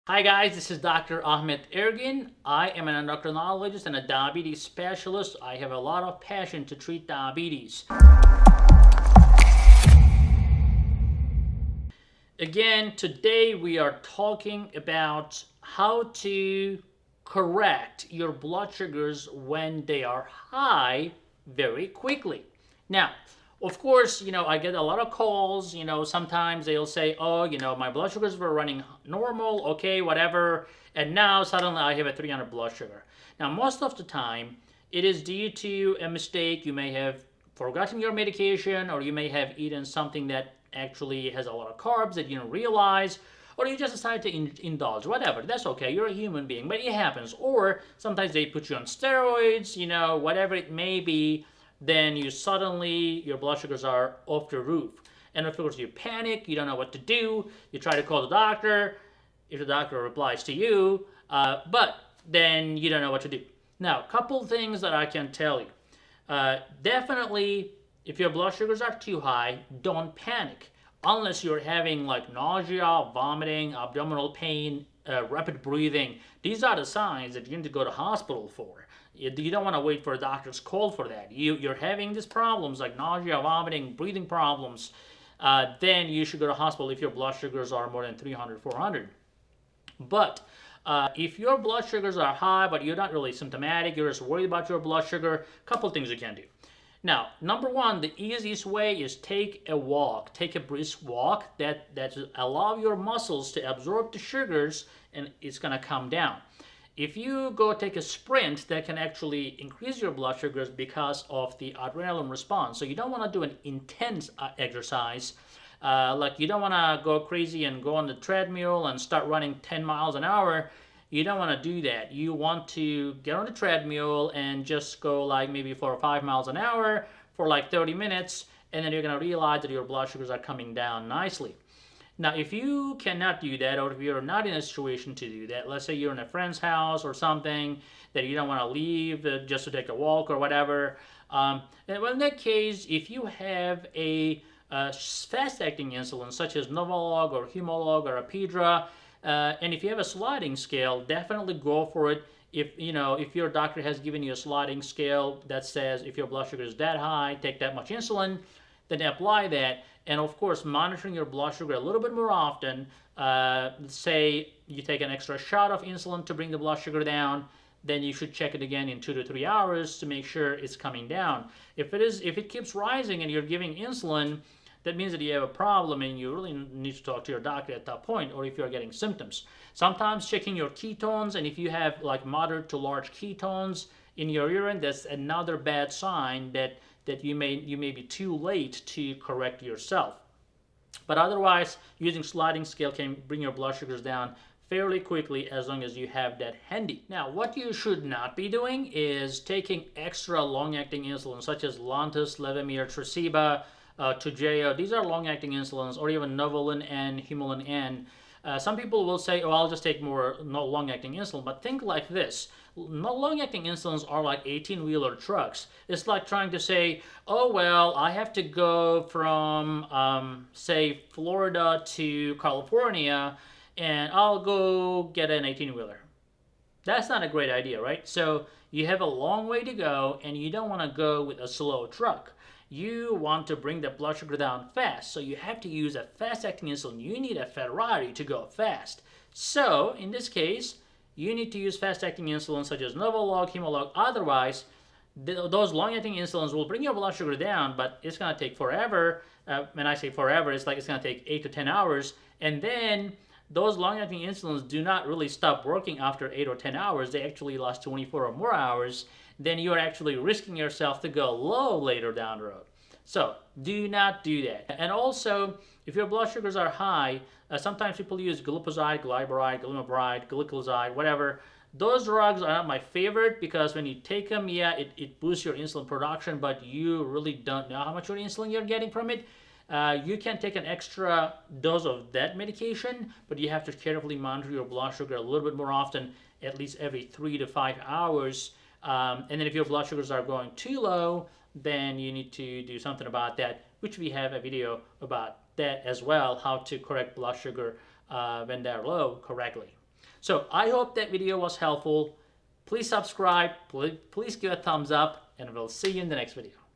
Hi guys, this is Dr. Ahmed Ergin. I am an endocrinologist and a diabetes specialist. I have a lot of passion to treat diabetes. Again, today we are talking about how to correct your blood sugars when they are high very quickly. Now, of course, I get a lot of calls. Sometimes they'll say, oh, my blood sugars were running normal, okay, whatever, and now suddenly I have a 300 blood sugar. Now, most of the time, it is due to a mistake. You may have forgotten your medication, or you may have eaten something that actually has a lot of carbs that you don't realize, or you just decide to indulge, whatever. That's okay. You're a human being, but it happens. Or sometimes they put you on steroids, whatever it may be. Then your blood sugars are off the roof. And of course, you panic. You don't know what to do. You try to call the doctor. If the doctor replies to you, but then you don't know what to do. Now, a couple things that I can tell you. Definitely, if your blood sugars are too high, don't panic. Unless you're having like nausea, vomiting, abdominal pain, rapid breathing. These are the signs that you need to go to hospital for. You don't want to wait for a doctor's call for that. You're having these problems like nausea, vomiting, breathing problems, then you should go to hospital if your blood sugars are more than 300, 400. But if your blood sugars are high, but you're not really symptomatic, you're just worried about your blood sugar, a couple things you can do. Now, number one, the easiest way is take a walk. Take a brisk walk that allow your muscles to absorb the sugars, and it's going to come down. If you go take a sprint, that can actually increase your blood sugars because of the adrenaline response. So you don't want to do an intense exercise. Like you don't want to go crazy and go on the treadmill and start running 10 miles an hour. You don't want to do that. You want to get on the treadmill and just go like maybe 4 or 5 miles an hour for like 30 minutes, and then you're going to realize that your blood sugars are coming down nicely. Now, if you cannot do that, or if you're not in a situation to do that, let's say you're in a friend's house or something that you don't want to leave just to take a walk or whatever, well, in that case, if you have a fast-acting insulin such as Novolog or Humalog or Apidra, and if you have a sliding scale, definitely go for it. If your doctor has given you a sliding scale that says if your blood sugar is that high, take that much insulin, then apply that. And of course, monitoring your blood sugar a little bit more often. Say you take an extra shot of insulin to bring the blood sugar down, then you should check it again in 2 to 3 hours to make sure it's coming down. If it keeps rising and you're giving insulin, that means that you have a problem and you really need to talk to your doctor at that point, or if you're getting symptoms. Sometimes checking your ketones, and if you have like moderate to large ketones in your urine, that's another bad sign that you may be too late to correct yourself. But otherwise, using sliding scale can bring your blood sugars down fairly quickly as long as you have that handy. Now, what you should not be doing is taking extra long-acting insulin such as Lantus, Levemir, Tresiba, Toujeo. These are long-acting insulins, or even Novolin N, Humulin N. Some people will say, oh, I'll just take more long-acting insulin, but think like this. Long-acting insulins are like 18-wheeler trucks. It's like trying to say, oh, well, I have to go from, say, Florida to California, and I'll go get an 18-wheeler. That's not a great idea, right? So you have a long way to go, and you don't want to go with a slow truck. You want to bring the blood sugar down fast, so you have to use a fast-acting insulin. You need a Ferrari to go fast. So, in this case, you need to use fast-acting insulin such as Novolog, Humalog. Otherwise, those long-acting insulins will bring your blood sugar down, but it's going to take forever. When I say forever, it's like it's going to take 8 to 10 hours. And then those long-acting insulins do not really stop working after 8 or 10 hours. They actually last 24 or more hours. Then you are actually risking yourself to go low later down the road. So do not do that. And also, if your blood sugars are high, sometimes people use glipizide, glyburide, glimepiride, glycoside, whatever. Those drugs are not my favorite because when you take them, yeah, it boosts your insulin production, but you really don't know how much insulin you're getting from it. You can take an extra dose of that medication, but you have to carefully monitor your blood sugar a little bit more often, at least every 3 to 5 hours. And then if your blood sugars are going too low, then you need to do something about that, which we have a video about that as well, how to correct blood sugar when they're low correctly. So I hope that video was helpful. Please subscribe, please give a thumbs up, and we'll see you in the next video.